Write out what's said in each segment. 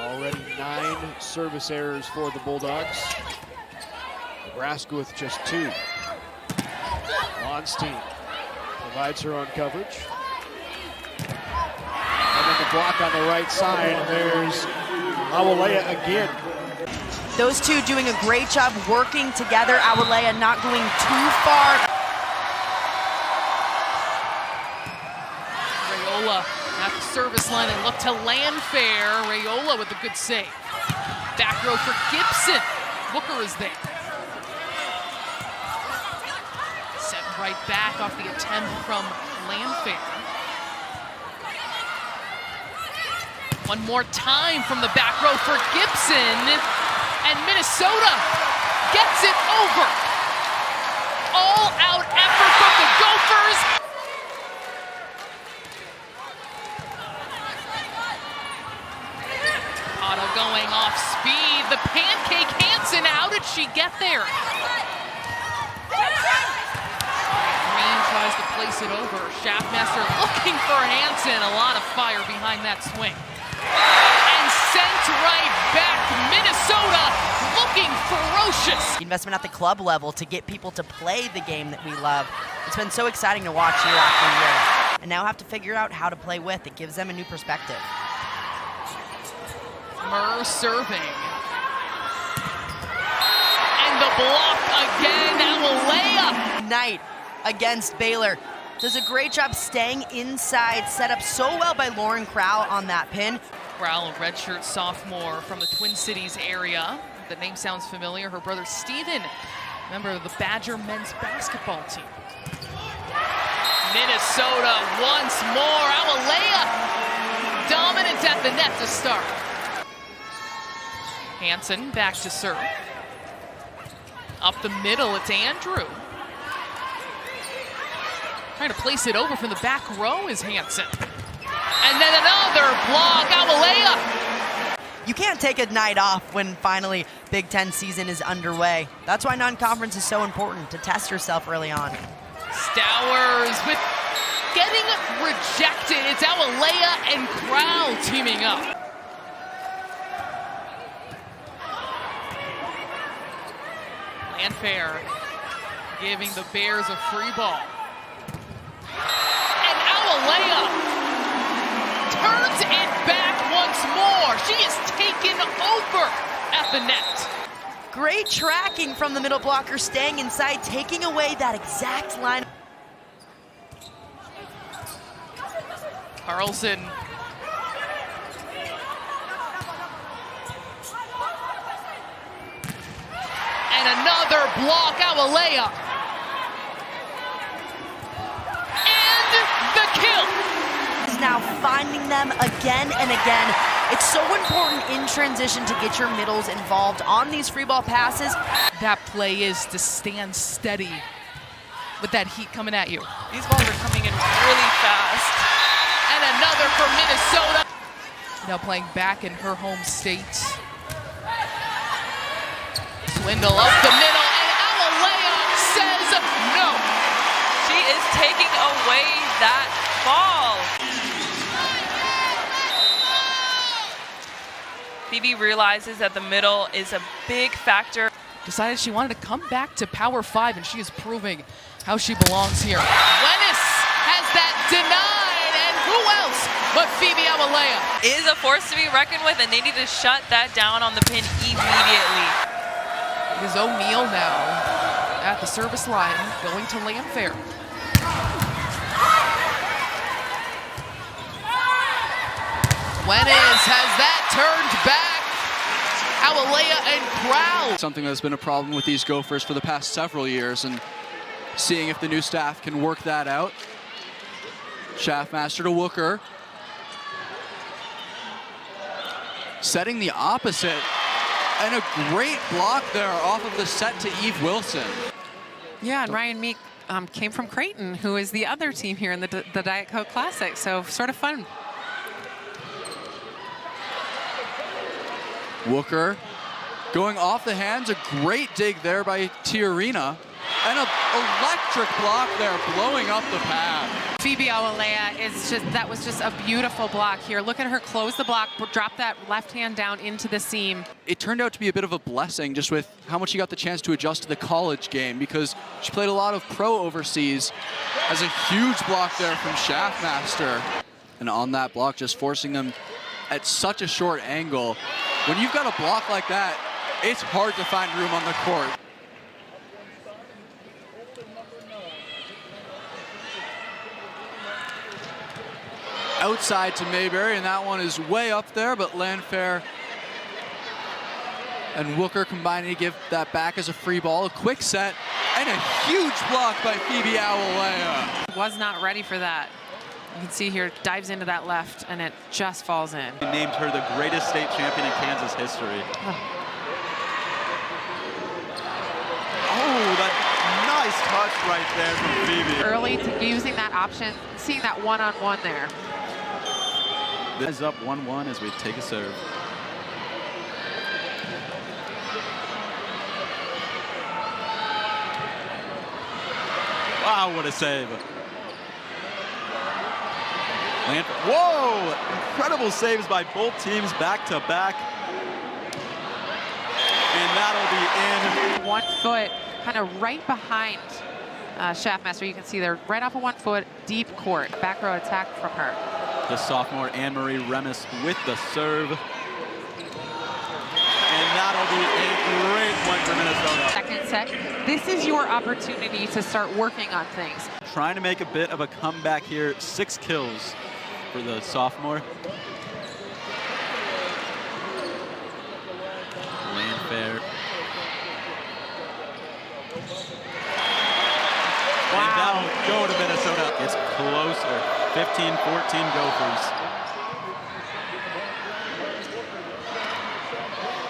Already 9 service errors for the Bulldogs. Nebraska with just 2. Lonstein provides her own coverage. And then the block on the right side. There's Awoleye again. Those two doing a great job working together. Awoleye not going too far. Rayola at the service line and look to Landfair. Rayola with a good save. Back row for Gibson. Booker is there. Set right back off the attempt from Landfair. One more time from the back row for Gibson. And Minnesota gets it over. All-out effort from the Gophers. Otto going off speed. The pancake Hansen. How did she get there? Green tries to place it over. Schaffmaster looking for Hansen. A lot of fire behind that swing. And sent right back. Minnesota looking ferocious. Investment at the club level to get people to play the game that we love. It's been so exciting to watch year after year. And now have to figure out how to play with. It gives them a new perspective. Murr serving. And the block again. Awoleye. Knight against Baylor. Does a great job staying inside, set up so well by Lauren Crowell on that pin. Crowell, a redshirt sophomore from the Twin Cities area. The name sounds familiar. Her brother Steven, member of the Badger men's basketball team. Minnesota once more. Awoleye dominant at the net to start. Hansen back to serve. Up the middle, it's Andrew. Trying to place it over from the back row is Hansen. And then another block, Awoleye. You can't take a night off when finally Big Ten season is underway. That's why non-conference is so important, to test yourself early on. Stowers with getting rejected. It's Awoleye and Crowell teaming up. Landfair giving the Bears a free ball. And Awoleye turns it back once more. She is taken over at the net. Great tracking from the middle blocker, staying inside, taking away that exact line. Carlson. And another block, Awoleye. And the kill. Is now finding them again and again. It's so important in transition to get your middles involved on these free ball passes. That play is to stand steady with that heat coming at you. These balls are coming in really fast. And another for Minnesota. Now playing back in her home state. Swindle up the middle, and Awoleye says no. She is taking away that ball. Phoebe realizes that the middle is a big factor. Decided she wanted to come back to Power 5, and she is proving how she belongs here. Wenis has that denied, and who else but Phoebe Awoleye? Is a force to be reckoned with, and they need to shut that down on the pin immediately. It is O'Neal now at the service line, going to Landfair. Wenis has that turned back. Awoleye and Crowell. Something that's been a problem with these Gophers for the past several years, and seeing if the new staff can work that out. Schaffmaster to Wooker. Setting the opposite. And a great block there off of the set to Eve Wilson. Yeah, and Ryan Meek came from Creighton, who is the other team here in the Diet Coke Classic, so sort of fun. Wooker going off the hands, a great dig there by Tiarina. And an electric block there, blowing up the pad. Phoebe Awoleye that was just a beautiful block here. Look at her close the block, drop that left hand down into the seam. It turned out to be a bit of a blessing just with how much she got the chance to adjust to the college game, because she played a lot of pro overseas. Has a huge block there from Schaffmaster. And on that block, just forcing them at such a short angle. When you've got a block like that, it's hard to find room on the court. Outside to Mayberry, and that one is way up there, but Landfair and Wooker combining to give that back as a free ball. A quick set, and a huge block by Phoebe Awoleye. Was not ready for that. You can see here, dives into that left, and it just falls in. He named her the greatest state champion in Kansas history. Oh, that nice touch right there from Phoebe. Early to using that option, seeing that one-on-one there. This is up 1-1 as we take a serve. Wow, what a save. Whoa! Incredible saves by both teams back to back. And that'll be in. 1 foot, kind of right behind Schaffmaster. You can see they're right off of 1 foot, deep court. Back row attack from her. The sophomore Anne-Marie Remis with the serve. And that'll be a great point for Minnesota. Second set. This is your opportunity to start working on things. Trying to make a bit of a comeback here. 6 kills for the sophomore. Landfair. Wow. And that'll go to Minnesota. It's closer. 15-14 Gophers.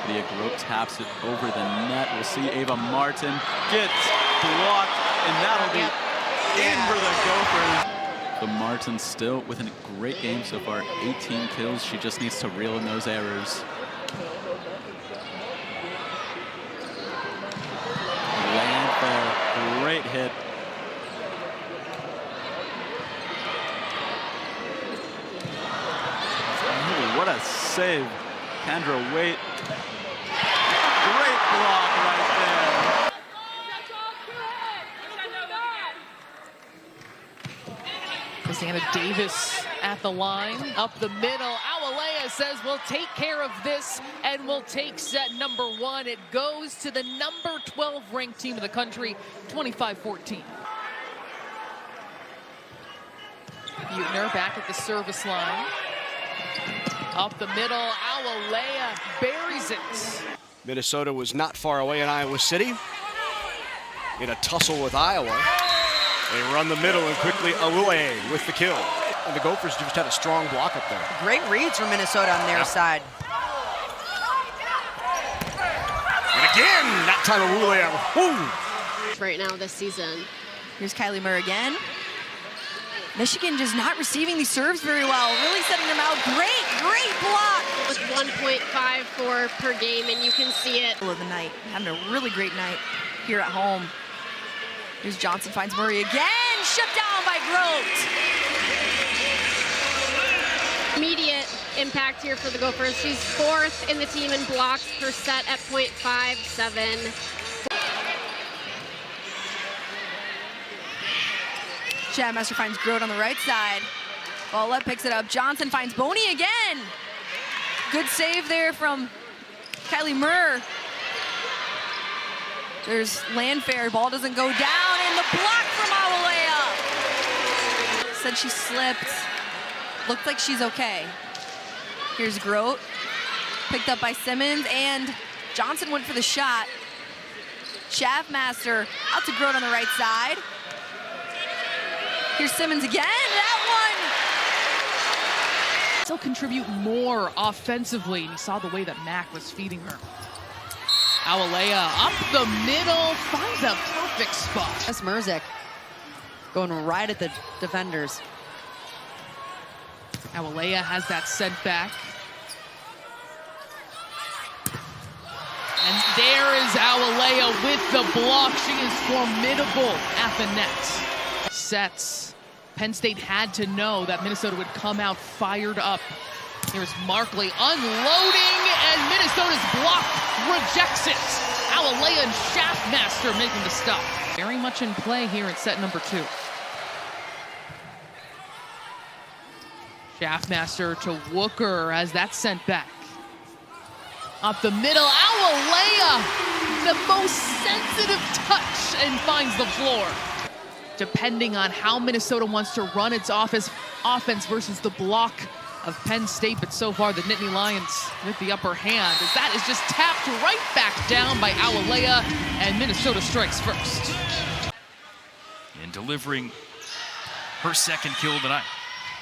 Leah Grote taps it over the net. We'll see Ava Martin gets blocked, and that'll be in for the Gophers. But Martin still with a great game so far. 18 kills. She just needs to reel in those errors. Landfair, great hit. What a save. Kendra Waite. Great block right there. Christina Davis at the line, up the middle. Awoleye says we'll take care of this and we'll take set number 1. It goes to the number 12 ranked team in the country, 25-14. Buechner back at the service line. Up the middle, Awoleye buries it. Minnesota was not far away in Iowa City in a tussle with Iowa. They run the middle and quickly Awoleye with the kill. And the Gophers just had a strong block up there. Great reads from Minnesota on their side. And again, that time Awoleye. Right now this season. Here's Kylie Murr again. Michigan just not receiving these serves very well, really setting them out. Great block. With 1.54 per game, and you can see it. Of the night, having a really great night here at home. Here's Johnson, finds Murray again, shut down by Grote. Immediate impact here for the Gophers. She's 4th in the team in blocks per set at .57. Schaffmaster finds Grote on the right side. Volleyball picks it up. Johnson finds Boney again. Good save there from Kylie Murr. There's Landfair. Ball doesn't go down, and the block from Awoleye. Said she slipped. Looked like she's okay. Here's Grote. Picked up by Simmons, and Johnson went for the shot. Schaffmaster out to Grote on the right side. Here's Simmons again, that one! Still contribute more offensively. And you saw the way that Mack was feeding her. Awoleye up the middle, finds a perfect spot. That's Merzick going right at the defenders. Awoleye has that sent back. And there is Awoleye with the block. She is formidable at the net. Sets Penn State had to know that Minnesota would come out fired up. Here's Markley unloading, and Minnesota's block rejects it. Awoleye and Schaffmaster making the stop. Very much in play here in set number 2. Schaffmaster to Wooker as that's sent back. Up the middle, Awoleye, the most sensitive touch, and finds the floor. Depending on how Minnesota wants to run its offense versus the block of Penn State, but so far the Nittany Lions with the upper hand, as that is just tapped right back down by Awoleye, and Minnesota strikes first. And delivering her second kill of the night.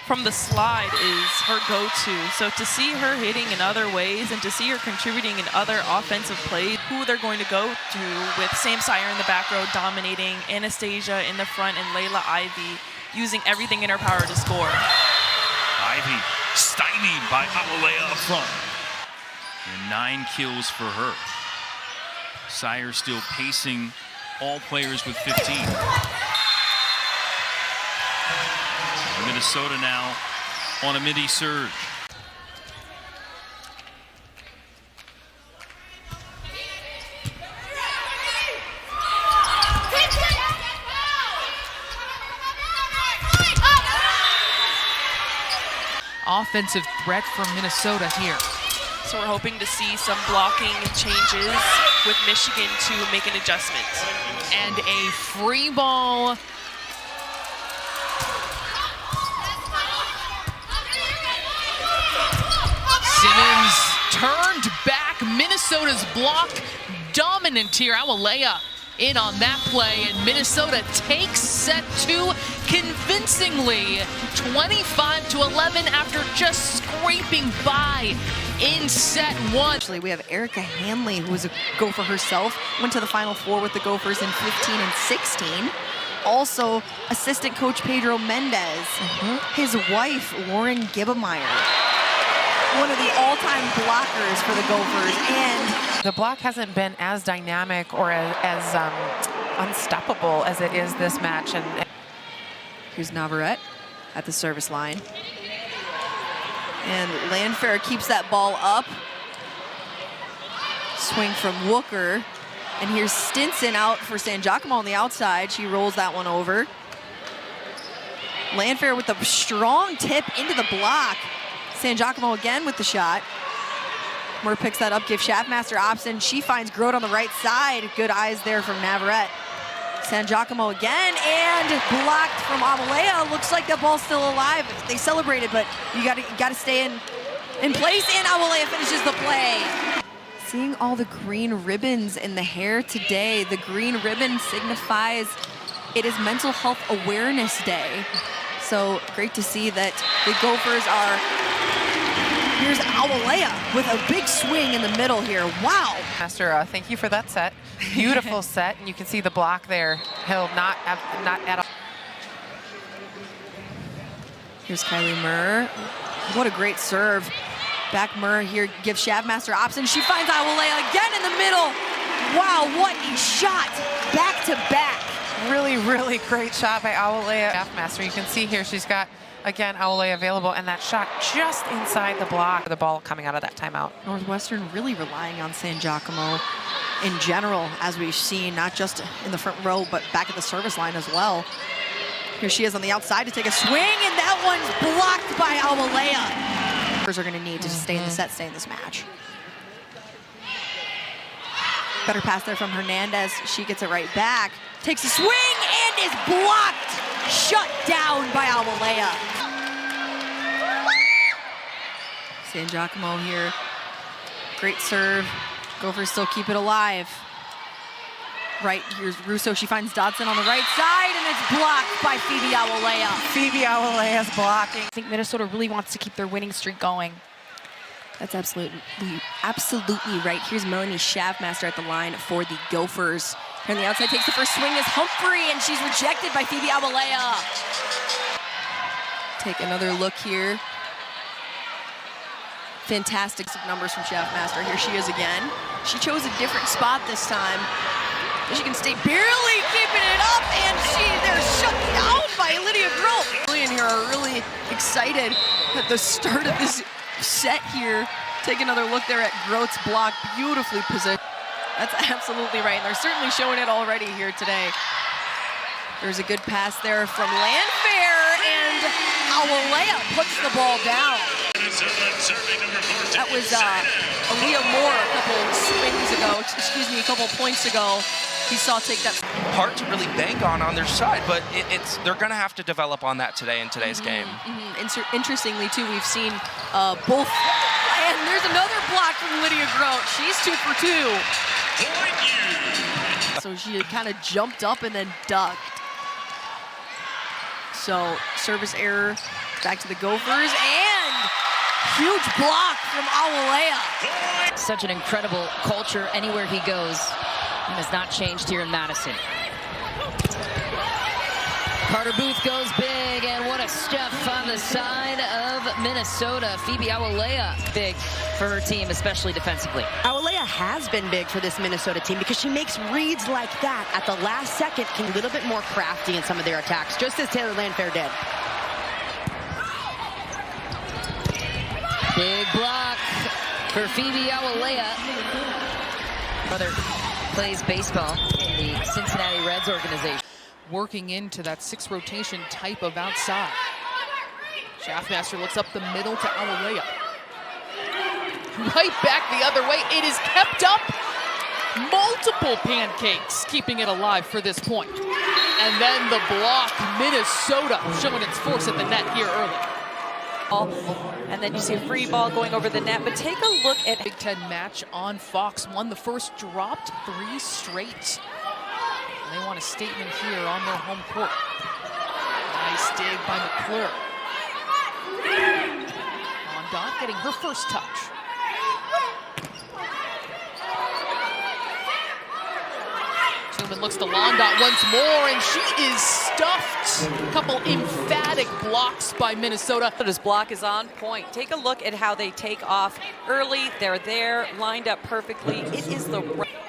From the slide is her go-to. So to see her hitting in other ways and to see her contributing in other offensive plays, who they're going to go to with Sam Sire in the back row dominating, Anastasia in the front, and Layla Ivy using everything in her power to score. Ivy stymied by Awoleye up front. And 9 kills for her. Sire still pacing all players with 15. Minnesota now on a midi surge. Offensive threat from Minnesota here. So we're hoping to see some blocking changes with Michigan to make an adjustment. And a free ball. Simmons turned back. Minnesota's block dominant here. Awoleye in on that play, and Minnesota takes set 2 convincingly, 25-11 after just scraping by in set 1. Actually, we have Erica Hanley, who was a Gopher herself, went to the Final Four with the Gophers in 15 and 16. Also, assistant coach Pedro Mendez, his wife Lauren Gibbemeyer, one of the all-time blockers for the Gophers, and The block hasn't been as dynamic or as unstoppable as it is this match. And here's Navarrete at the service line. And Landfair keeps that ball up. Swing from Wooker. And here's Stinson out for San Giacomo on the outside. She rolls that one over. Landfair with a strong tip into the block. San Giacomo again with the shot. Murr picks that up, gives Schaffmaster option. She finds Grote on the right side. Good eyes there from Navarrete. San Giacomo again, and blocked from Awoleye. Looks like that ball's still alive. They celebrated, but you gotta stay in place, and Awoleye finishes the play. Seeing all the green ribbons in the hair today, the green ribbon signifies it is Mental Health Awareness Day. So great to see that the Gophers are. Here's Awoleye with a big swing in the middle here. Wow. Master, thank you for that set. Beautiful set, and you can see the block there held not at all. Here's Kylie Murr. What a great serve. Back Murr here gives Schaffmaster option. She finds Awoleye again in the middle. Wow, what a shot. Back to back. Really, really great shot by Awoleye. Schaffmaster, you can see here she's got, again, Awoleye available, and that shot just inside the block. The ball coming out of that timeout. Northwestern really relying on San Giacomo in general, as we've seen, not just in the front row, but back at the service line as well. Here she is on the outside to take a swing, and that one's blocked by Awoleye. Are going to need to stay in the set, stay in this match. Better pass there from Hernandez. She gets it right back. Takes a swing and is blocked. Shut down by Awoleye. San Giacomo here. Great serve. Gophers still keep it alive. Right, here's Russo. She finds Dodson on the right side, and it's blocked by Phoebe Awoleye. Phoebe Awoleye is blocking. I think Minnesota really wants to keep their winning streak going. That's absolutely right. Here's Melanie Schaffmaster at the line for the Gophers. Here on the outside, takes the first swing is Humphrey, and she's rejected by Phoebe Awoleye. Take another look here. Fantastic numbers from Schaffmaster. Here she is again. She chose a different spot this time. Michigan State barely keeping it up, and they're shut down by by Lydia Grote. And here are really excited at the start of this set here. Take another look there at Grote's block, beautifully positioned. That's absolutely right, and they're certainly showing it already here today. There's a good pass there from Landfair, and Awoleye puts the ball down. That was Aaliyah Moore a couple points ago. He saw take that. Hard to really bank on their side, but they're going to have to develop on that today in today's game. Interestingly, too, we've seen both. And there's another block from Lydia Grote. She's 2 for 2. So she had kind of jumped up and then ducked. So service error, back to the Gophers, and huge block from Awoleye. Such an incredible culture anywhere he goes, and has not changed here in Madison. Carter Booth goes big, and what a stuff on the side of Minnesota. Phoebe Awoleye big for her team, especially defensively. Awoleye has been big for this Minnesota team because she makes reads like that at the last second, can be a little bit more crafty in some of their attacks, just as Taylor Landfair did. Big block for Phoebe Awoleye. Brother plays baseball in the Cincinnati Reds organization. Working into that 6 rotation type of outside. Schaffmaster looks up the middle to Awoleye. Right back the other way. It is kept up. Multiple pancakes keeping it alive for this point. And then the block, Minnesota showing its force at the net here early. And then you see a free ball going over the net, but take a look at Big Ten match on Fox. Won the first, dropped 3 straight. And they want a statement here on their home court. Nice dig by McClure. Dot getting her first touch. Truman looks to Londot once more, and she is stuffed. A couple emphatic blocks by Minnesota. This block is on point. Take a look at how they take off early. They're there, lined up perfectly. It is the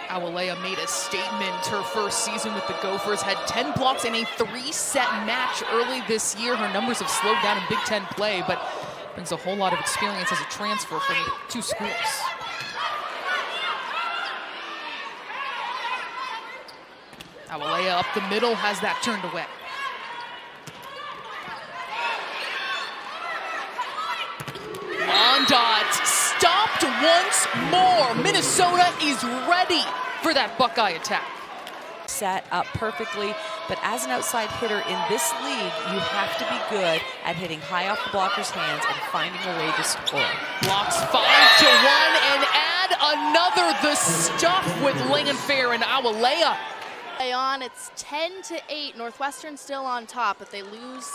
Awoleye made a statement her first season with the Gophers, had 10 blocks in a 3-set match early this year. Her numbers have slowed down in Big Ten play, but brings a whole lot of experience as a transfer from 2 schools. Awoleye up the middle, has that turned away. Londot stopped once more. Minnesota is ready for that Buckeye attack. Set up perfectly, but as an outside hitter in this league, you have to be good at hitting high off the blocker's hands and finding a way to score. Blocks 5-1 and add another. The stuff with Landfair and Awoleye. On, it's 10-8. Northwestern still on top, but they lose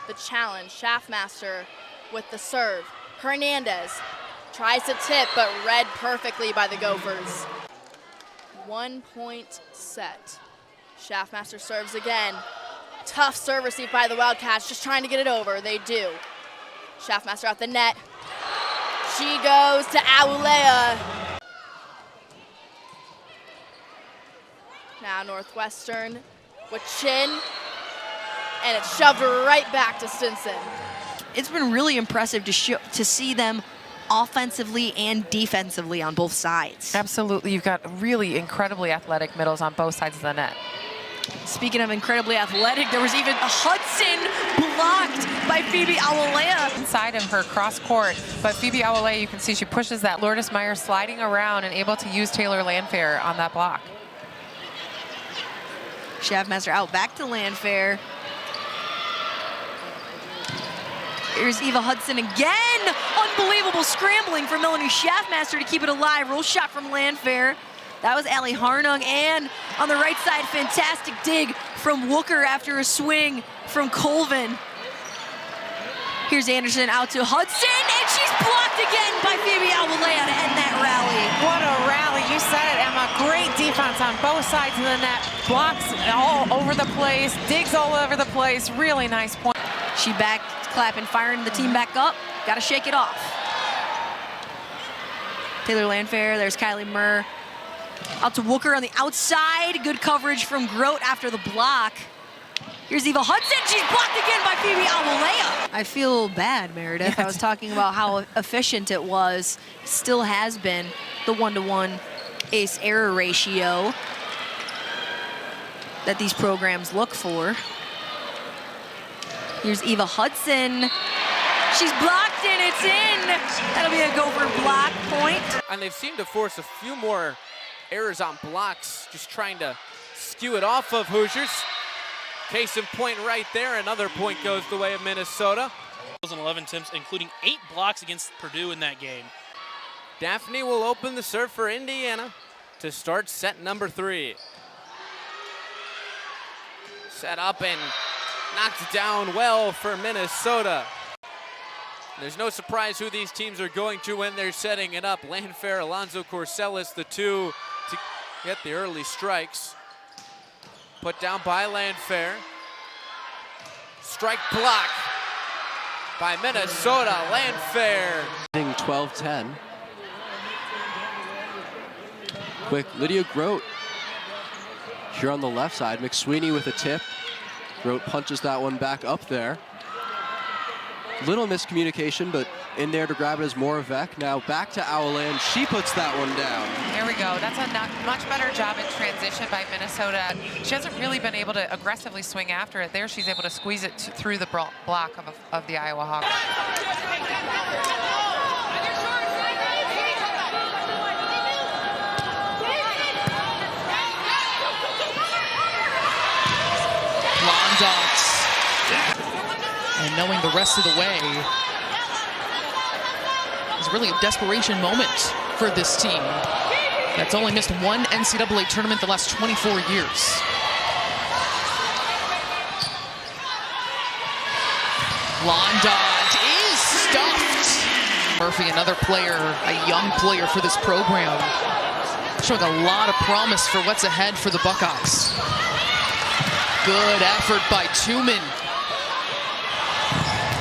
the challenge. Schaffmaster with the serve. Hernandez tries to tip, but read perfectly by the Gophers. 1-point set. Schaffmaster serves again. Tough serve received by the Wildcats, just trying to get it over. They do. Schaffmaster out the net. She goes to Awoleye. Now Northwestern with chin, and it's shoved right back to Stinson. It's been really impressive to see them offensively and defensively on both sides. Absolutely. You've got really incredibly athletic middles on both sides of the net. Speaking of incredibly athletic, there was even a Hudson blocked by Phoebe Awoleye. Inside of her cross court, but Phoebe Awoleye, you can see she pushes that. Lourdes Meyer sliding around and able to use Taylor Landfair on that block. Schaffmaster out back to Landfair. Here's Eva Hudson again. Unbelievable scrambling for Melanie Schaffmaster to keep it alive. Roll shot from Landfair. That was Allie Harnung. And on the right side, fantastic dig from Wooker after a swing from Colvin. Here's Anderson out to Hudson, and she's blocked again by Phoebe Awoleye to end that rally. What a rally. You said it, Emma. Great defense on both sides of the net. Blocks all over the place, digs all over the place. Really nice point. She back clapping, firing the team back up. Got to shake it off. Taylor Landfair, there's Kylie Murr. Out to Wooker on the outside. Good coverage from Grote after the block. Here's Eva Hudson. She's blocked again by Phoebe Awoleye. I feel bad, Meredith. I was talking about how efficient it was. Still has been the 1-to-1 ace error ratio that these programs look for. Here's Eva Hudson. She's blocked and it's in. That'll be a Gopher block point. And they've seemed to force a few more errors on blocks, just trying to skew it off of Hoosiers. Case in point right there. Another point goes the way of Minnesota. 11 attempts, including 8 blocks against Purdue in that game. Daphne will open the serve for Indiana to start set number 3. Set up and knocked down well for Minnesota. There's no surprise who these teams are going to when they're setting it up. Landfair, Alonzo Corsellis, the two to get the early strikes. Put down by Landfair. Strike block by Minnesota. Landfair. 12-10. Quick, Lydia Grote here on the left side. McSweeney with a tip. Grote punches that one back up there. Little miscommunication, but in there to grab it is Moravec. Now back to Awoleye, and she puts that one down. There we go. That's a much better job in transition by Minnesota. She hasn't really been able to aggressively swing after it. There, she's able to squeeze it through the block of the Iowa Hawks. Londots. And knowing the rest of the way is really a desperation moment for this team that's only missed one NCAA tournament the last 24 years. Londot is stuffed. Murphy, another player, a young player for this program, showing a lot of promise for what's ahead for the Buckeyes. Good effort by Tooman.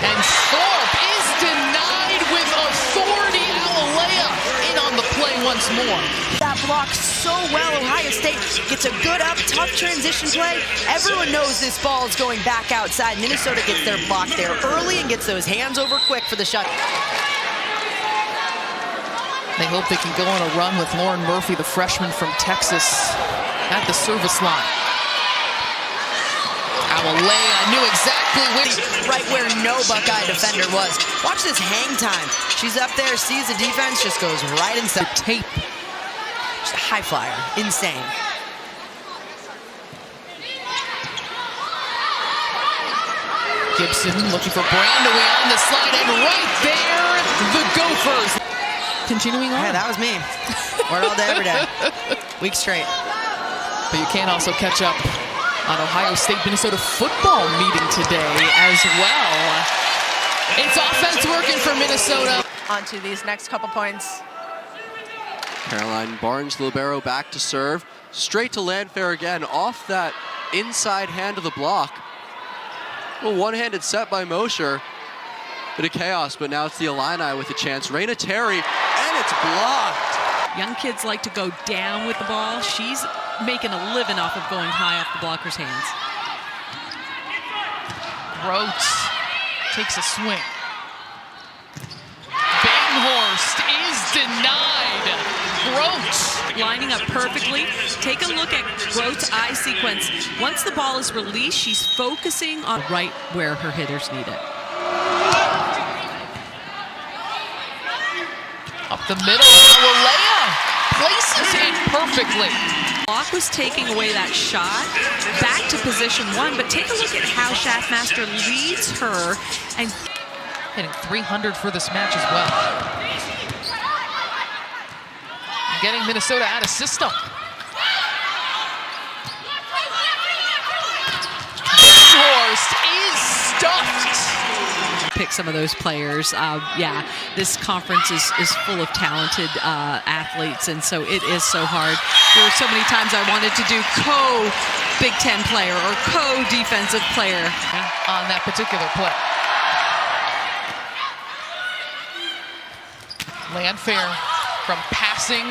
And Thorpe is denied with authority. Awoleye in on the play once more. That blocks so well. Ohio State gets a good up, tough transition play. Everyone knows this ball is going back outside. Minnesota gets their block there early and gets those hands over quick for the shot. They hope they can go on a run with Lauren Murphy, the freshman from Texas, at the service line. Awoleye knew exactly right where no Buckeye defender was. Watch this hang time. She's up there, sees the defense, just goes right inside. Tape. Just a high flyer. Insane. Gibson looking for Brandaway on the slide, and right there, the Gophers. Continuing on. Yeah, that was me. We're all day, every day. Week straight. But you can also catch up on Ohio State-Minnesota football meeting today as well. It's offense working for Minnesota. On to these next couple points. Caroline Barnes, libero, back to serve. Straight to Landfair again, off that inside hand of the block. A little one-handed set by Mosher. Bit of chaos, but now it's the Illini with a chance. Raina Terry, and it's blocked. Young kids like to go down with the ball. She's making a living off of going high off the blocker's hands. Grote takes a swing. Banghorst is denied. Grote lining up perfectly. Take a look at Grote's eye sequence. Once the ball is released, she's focusing on right where her hitters need it. Up the middle, Awoleye places it perfectly. Block was taking away that shot, back to position 1, but take a look at how Schaffmaster leads her and hitting 300 for this match as well. Getting Minnesota out of system. Banghorst is stuffed. Pick some of those players. Yeah, this conference is full of talented athletes, and so it is so hard. There were so many times I wanted to do co-Big Ten player or co-defensive player on that particular play. Landfair from passing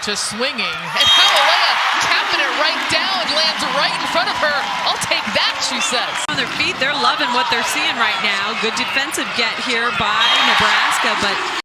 to swinging, and Awoleye tapping it right down, lands right in front of her. I'll take that, she says. On their feet, they're loving what they're seeing right now. Good defensive get here by Nebraska, but